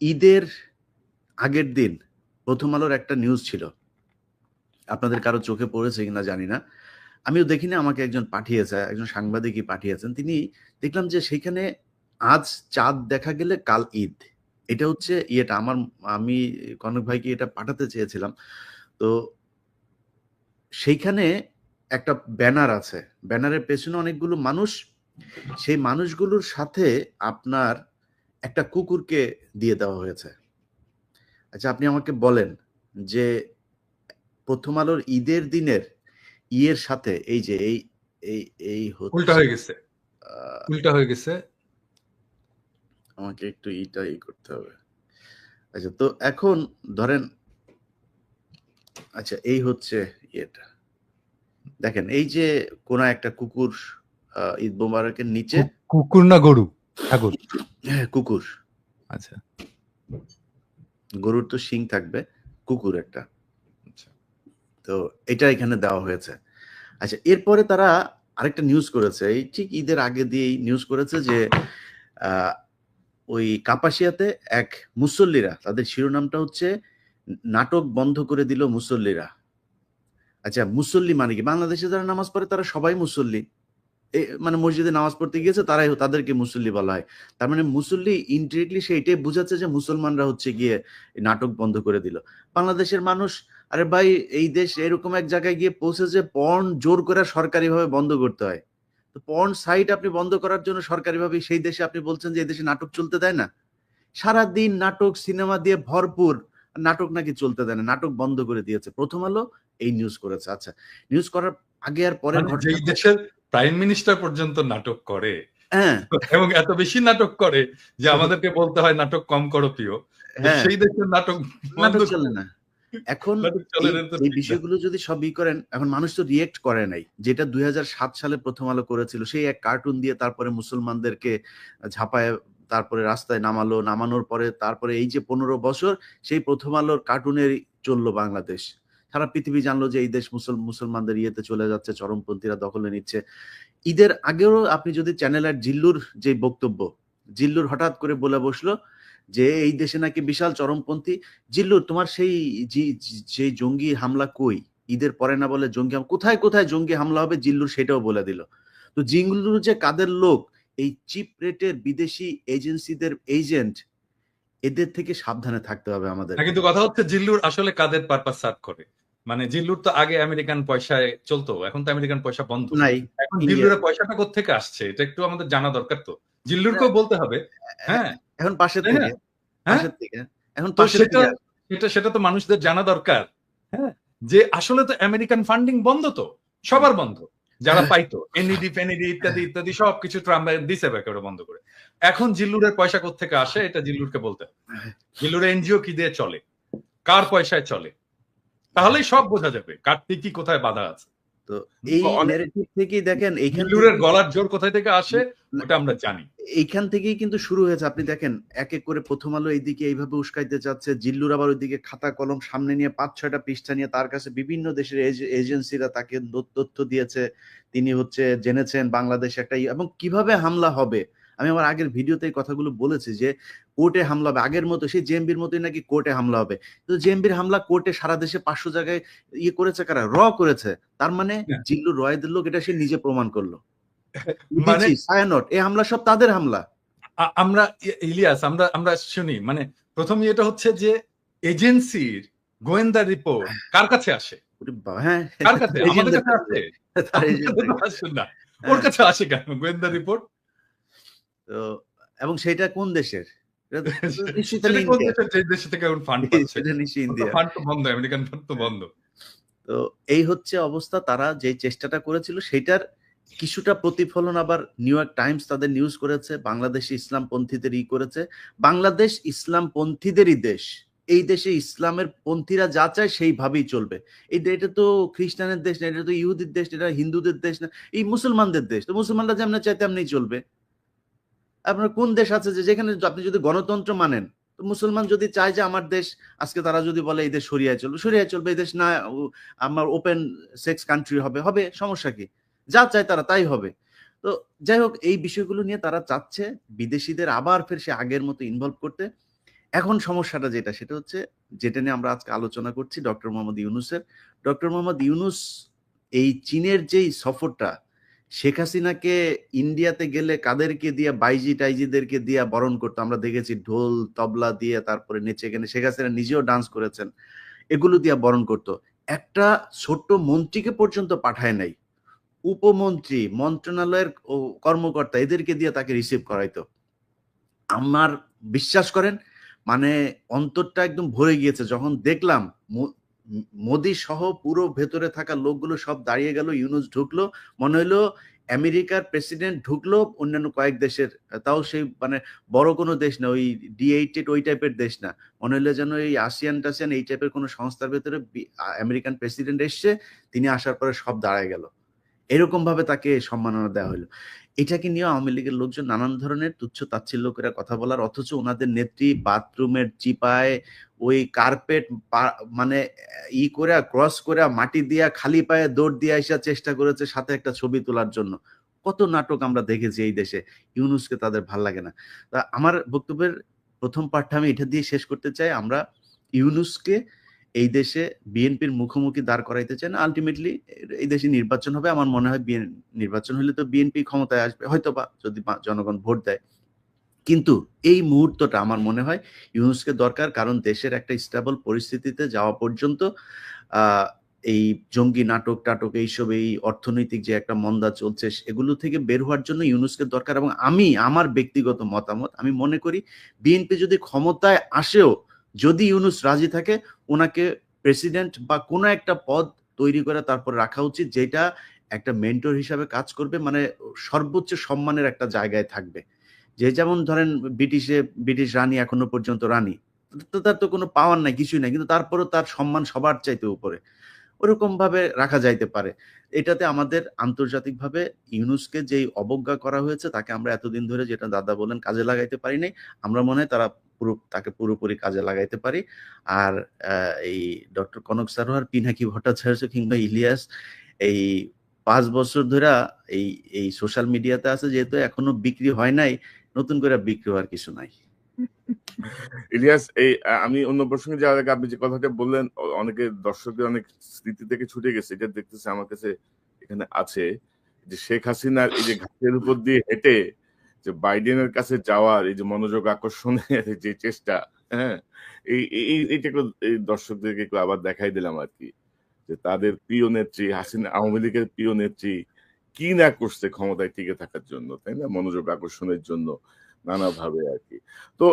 ঈদের আগের দিন প্রথম আলোর একটা নিউজ ছিল, আপনাদের কারো চোখে পড়েছে কিনা জানি না, আমিও দেখিনি, আমাকে একজন পাঠিয়েছে, একজন সাংবাদিকই পাঠিয়েছেন। তিনি দেখলাম যে সেখানে আজ চাঁদ দেখা গেলে কাল ঈদ, এটা হচ্ছে ইয়েটা আমি কনক ভাইকে এটা পাঠাতে চেয়েছিলাম। তো সেইখানে একটা ব্যানার আছে, ব্যানারের পেছনে অনেকগুলো মানুষ, সেই মানুষগুলোর সাথে আপনার একটা কুকুরকে দিয়ে দেওয়া হয়েছে। আচ্ছা, আপনি আমাকে বলেন যে প্রথম আলোর ঈদের দিনের ইয়ের সাথে এই যে এই এই এই উল্টা হচ্ছে হয়ে গেছে, উল্টা হয়ে গেছে। আমাকে একটু করতে হবে। আচ্ছা, তো এখন ধরেন, আচ্ছা এই হচ্ছে ইয়েটা, দেখেন এই যে কোন একটা কুকুর ঈদ মোবারকের নিচে, কুকুর না গরু? ঠাকুর। হ্যাঁ কুকুর, আচ্ছা গরুর তো শিং থাকবে, কুকুর একটা, আচ্ছা। তো এটা এখানে দেওয়া হয়েছে। আচ্ছা, এরপরে তারা আরেকটা নিউজ করেছে, এই ঠিক ঈদের আগে দিয়ে নিউজ করেছে যে ওই কাপাসিয়াতে এক মুসল্লিরা, তাদের শিরোনামটা হচ্ছে নাটক বন্ধ করে দিল মুসল্লিরা। আচ্ছা, মুসল্লি মানে কি? বাংলাদেশে যারা নামাজ পড়ে তারা সবাই মুসল্লি, মানে মসজিদে নামাজ পড়তে গিয়েছে তারাই, তাদেরকে মুসল্লি বলা হয়। তার মানে মুসল্লি ইনডিরেক্টলি সে এটাই বুঝাচ্ছে যে মুসলমানরা হচ্ছে গিয়ে নাটক বন্ধ করে দিল। বাংলাদেশের মানুষ, আরে ভাই এই দেশ এরকম এক জায়গায় গিয়ে পৌঁছেছে পর্ন জোর করে সরকারিভাবে বন্ধ করতে হয়। তো পর্ন সাইট আপনি বন্ধ করার জন্য সরকারিভাবে সেই দেশে আপনি বলছেন যে এই দেশে নাটক চলতে দেয় না? সারাদিন নাটক সিনেমা দিয়ে ভরপুর, নাটক নাকি চলতে দেয় না, নাটক বন্ধ করে দিয়েছে। প্রথম আলো এই নিউজ করেছে। আচ্ছা, নিউজ করার আগে আর পরের মানে ঘটনা, যেই দেশের প্রাইম মিনিস্টার পর্যন্ত নাটক করে, হ্যাঁ এবং এত বেশি নাটক করে যে আমাদেরকে বলতে হয় নাটক কম করো প্রিয়, হ্যাঁ, সেই দেশের নাটক বন্ধ নাটক চলে না। এখন নাটক চলে এই না, তো এই ঠিক না। বিষয়গুলো যদি সবই করেন, এখন মানুষ তো রিয়েক্ট করে নাই, যেটা 2007 সালে প্রথম আলো করেছিল, সেই এক কার্টুন দিয়ে তারপরে মুসলমানদেরকে ঝাঁপায় তারপরে রাস্তায় নামালো, নামানোর পরে তারপরে এই যে 15 বছর সেই প্রথম আলোর কার্টুনের চললো বাংলাদেশ, সারা পৃথিবী জানলো যে এই দেশ মুসলমানদের ইয়েতে চলে যাচ্ছে, চরমপন্থীরা দখলে নিচ্ছে। ঈদের আগেও আপনি যদি চ্যানেল আর জিল্লুর যে বক্তব্য, জিল্লুর হঠাৎ করে বলে বসলো যে এই দেশে নাকি বিশাল চরমপন্থী। জিল্লুর তোমার সেই জঙ্গি হামলা কই? ঈদের পরে না বলে জঙ্গি কোথায় কোথায় জঙ্গি হামলা হবে, জিল্লুর সেটাও বলে দিল। তো জিল্লুর যে কাদের লোক, এই চিপ রেটের বিদেশি এজেন্সিদের এজেন্ট, এদের থেকে সাবধানে থাকতে হবে আমাদের। কিন্তু কথা হচ্ছে জিল্লুর আসলে কাদের পারপাস সার্ভ করে। মানে জিল্লুর তো আগে আমেরিকান পয়সায় চলতো, এখন তো আমেরিকান পয়সা বন্ধ। নাই, এখন ইন্ডিয়া, জিল্লুরের পয়সাটা কোত্থেকে আসছে এটা একটু আমাদের জানা দরকার, তো জিল্লুরকেও বলতে হবে। হ্যাঁ, এখন পাশের তাই না? থেকে, হ্যাঁ, পাশের থেকে, এখন তো পাশের সেটা থেকে সেটা সেটা তো মানুষদের জানা দরকার। হ্যাঁ, যে আসলে তো আমেরিকান ফান্ডিং বন্ধ, তো সবার বন্ধ, যারা পাইতো এনইডি ফেনিডি ইত্যাদি ইত্যাদি সবকিছু ট্রাম্প দিছে একেবারে বন্ধ করে। এখন জিল্লুরের পয়সা কোত্থেকে আসে এটা জিল্লুরকে বলতে হবে। জিল্লুরের এনজিও কি দিয়ে চলে, কার পয়সায় চলে, তাহলেই সব বোঝা যাবে কার কি কোথায় বাধা আছে। তো এই ন্যারেটিভ থেকেই দেখেন, এইখান জিল্লুরের গলার জোর কোথায় থেকে আসে ওটা আমরা জানি। এইখান থেকেই কিন্তু শুরু হয়েছে। আপনি দেখেন এক এক করে প্রথম আলো এইদিকে এইভাবে উস্কাইতে চাচ্ছে, জিল্লুর আবার ওইদিকে খাতা কলম সামনে নিয়ে 5-6টা পৃষ্ঠা নিয়ে তার কাছে বিভিন্ন দেশের এজেন্সিরা তাকে তথ্য দিয়েছে, তিনি হচ্ছে জেনেছেন বাংলাদেশে একটা এবং কিভাবে হামলা হবে। আমি আমার আগের ভিডিওতে এই কথাগুলো বলেছি যে কোর্টে হামলা হবে, আগের মতো সেই জেএমবির মতোই নাকি কোর্টে হামলা হবে। তো জেএমবির হামলা কোর্টে সারা দেশে 500 জায়গায় করেছে কারা? করেছে। তার মানে জিল্লুর রয়েদের লোক, এটা সে নিজে প্রমাণ করলো। মানে ছায়ানট, এই হামলা সব তাদের হামলা। আমরা ইলিয়াস, আমরা শুনি, মানে প্রথম এটা হচ্ছে যে এজেন্সির গোয়েন্দা রিপোর্ট কার কাছে আসে? হ্যাঁ, কার কাছে? আমাদের কাছে আসে? আসে না, ওর কাছে আসে কেন গোয়েন্দা রিপোর্ট? তো এবং সেটা কোন দেশের? নিশ্চয়ই সেটা তাহলে কোন ইন্ডিয়া, দেশের, যে দেশ থেকে এখন ফান্ড পাচ্ছে? সেটা নিশ্চয়ই ইন্ডিয়া। ফান্ড তো বন্ধ, আমেরিকান ফান্ড তো বন্ধ। তো এই হচ্ছে অবস্থা। তারা যে চেষ্টাটা করেছিল সেটার কিছুটা প্রতিফলন আবার নিউ ইয়র্ক টাইমস তাদের নিউজ করেছে, বাংলাদেশে ইসলামপন্থীদের করেছে। বাংলাদেশ ইসলামপন্থীদেরই দেশ, এই দেশে ইসলামের পন্থীরা যা চায় সেইভাবেই চলবে। এটা তো খ্রিস্টানের দেশ না, এটা তো ইহুদির দেশ না, এটা হিন্দুদের দেশ না, এই মুসলমানদের দেশ। তো মুসলমানরা যেমন চায় তেমনি চলবে। আপনার কোন দেশ আছে যে যেখানে আপনি যদি গণতন্ত্র মানেন, তো মুসলমান যদি চায় যে আমার দেশ, আজকে তারা যদি বলে এই দেশ শরিয়ায় চলবে, শরিয়ায় চলবে। এই দেশ না আমার ওপেন সেক্স কান্ট্রি হবে, হবে, সমস্যা কি? যা চায় তারা তাই হবে। তো যাই হোক, এই বিষয়গুলো নিয়ে তারা চাচ্ছে বিদেশিদের আবার ফের সে আগের মতো ইনভলভ করতে। এখন সমস্যাটা যেটা সেটা হচ্ছে যেটা নিয়ে আমরা আজকে আলোচনা করছি ডক্টর মোহাম্মদ ইউনূসের। ডক্টর মোহাম্মদ ইউনূস এই চীনের যেই সফরটা, শেখ হাসিনাকে ইন্ডিয়াতে গেলে কাদেরকে দিয়ে বাইজি টাইজিদেরকে দিয়ে বরণ করতো আমরা দেখেছি, ঢোল তবলা দিয়ে, তারপরে নেচে গেলে শেখ হাসিনা নিজেও ডান্স করেছেন, এগুলো দিয়ে বরণ করতো। একটা ছোট্ট মন্ত্রীকে পর্যন্ত পাঠায় নাই, উপমন্ত্রী, মন্ত্রণালয়ের কর্মকর্তা, এদেরকে দিয়ে তাকে রিসিভ করাইতো। আমার বিশ্বাস করেন, মানে অন্তরটা একদম ভরে গিয়েছে যখন দেখলাম মোদি সহ পুরো ভেতরে থাকা লোকগুলো সব দাঁড়িয়ে গেল, ইউনূস ঢুকলো, মনে হইলো আমেরিকার প্রেসিডেন্ট ঢুকলো অন্যান্য কয়েক দেশের, তাও সেই মানে বড় কোনো দেশ না, ওই D8 ওই টাইপের দেশ না, মনে হইলো যেন এই আসিয়ান টাসিয়ান এই টাইপের কোনো সংস্থার ভেতরে আমেরিকান প্রেসিডেন্ট এসছে, তিনি আসার পরে সব দাঁড়ায় গেল, এরকম ভাবে তাকে সম্মাননা দেওয়া হলো। এটাকে নিয়ে আওয়ামী লীগের লোকজন নানান ধরনের তুচ্ছ তাচ্ছিল্য করে কথা বলার, অথচ ওনাদের নেত্রী বাথরুমের চিপায় ওই কার্পেট মানে করে ক্রস করে মাটি দিয়া খালি পায়ে দৌড় দিয়ে আসা চেষ্টা করেছে সাথে একটা ছবি তোলার জন্য। কত নাটক আমরা দেখেছি এই দেশে, ইউনূসকে তাদের ভাল লাগে না। তা আমার বক্তব্যের প্রথম পার্টটা আমি এটা দিয়ে শেষ করতে চাই, আমরা ইউনূসকে এই দেশে বিএনপির মুখোমুখি দাঁড় করাইতে চান। আলটিমেটলি এই দেশে নির্বাচন হবে, আমার মনে হয় নির্বাচন হলে তো বিএনপি ক্ষমতায় আসবে হয়তোবা, যদি জনগণ ভোট দেয়। কিন্তু এই মুহূর্তটা আমার মনে হয় ইউনূসকে দরকার, কারণ দেশের একটা স্টেবল পরিস্থিতিতে যাওয়া পর্যন্ত এই জঙ্গি নাটক টাটক এইসব, এই অর্থনৈতিক যে একটা মন্দা চলছে, এগুলো থেকে বের হওয়ার জন্য ইউনূসকে দরকার। এবং আমার ব্যক্তিগত মতামত, আমি মনে করি বিএনপি যদি ক্ষমতায় আসেও, যদি ইউনূস রাজি থাকে, ওনাকে প্রেসিডেন্ট বা কোনো একটা পদ তৈরি করে তারপর রাখা উচিত, যেটা একটা মেন্টর হিসাবে কাজ করবে, মানে সর্বোচ্চ সম্মানের একটা জায়গায় থাকবে। যে যেমন ধরেন ব্রিটিশ রানী এখনো পর্যন্ত রানী, তো তার তো কোনো পাওয়ার নাই, কিছুই নাই, কিন্তু তারপরও তার সম্মান সবার চাইতে উপরে, ওরকম ভাবে রাখা যাইতে পারে। এটাতে আমাদের আন্তর্জাতিকভাবে ইউনূসকে যেই অবজ্ঞা করা হয়েছে, তাকে আমরা এতদিন ধরে, যেটা দাদা বলেন, কাজে লাগাইতে পারি নাই, আমরা মনে হয় তাকে পুরোপুরি কাজে লাগাইতে পারি। আর এই ডক্টর কনক সারোয়ার, পিনাকি ভট্টাচার্য কিংবা ইলিয়াস এই 5 বছর ধরে এই সোশ্যাল মিডিয়াতে আছে, যেহেতু এখনো বিক্রি হয় নাই, নতুন করে বিক্রি হওয়ার কিছু নাই। ইলিয়াস, আমি অন্য প্রসঙ্গে যাওয়ার আগে আপনি যে কথাটা বললেন, অনেকে দর্শকদের অনেক স্মৃতি থেকে ছুটে গেছে, এটা দেখতেছে আমার কাছে এখানে আছে, যে শেখ হাসিনার এই যে ঘাটের উপর দিয়ে হেঁটে যে বাইডেনের কাছে যাওয়ার এই যে মনোযোগ আকর্ষণের যে চেষ্টা, হ্যাঁ, এইটা একটু দর্শকদেরকে একটু আবার দেখাই দিলাম আর কি, যে তাদের প্রিয় নেত্রী হাসিনা, আওয়ামী লীগের প্রিয় নেত্রী কি না করছে ক্ষমতায় টিকে থাকার জন্য, তাই না, মনোযোগ আকর্ষণের জন্য নানাভাবে আর কি। তো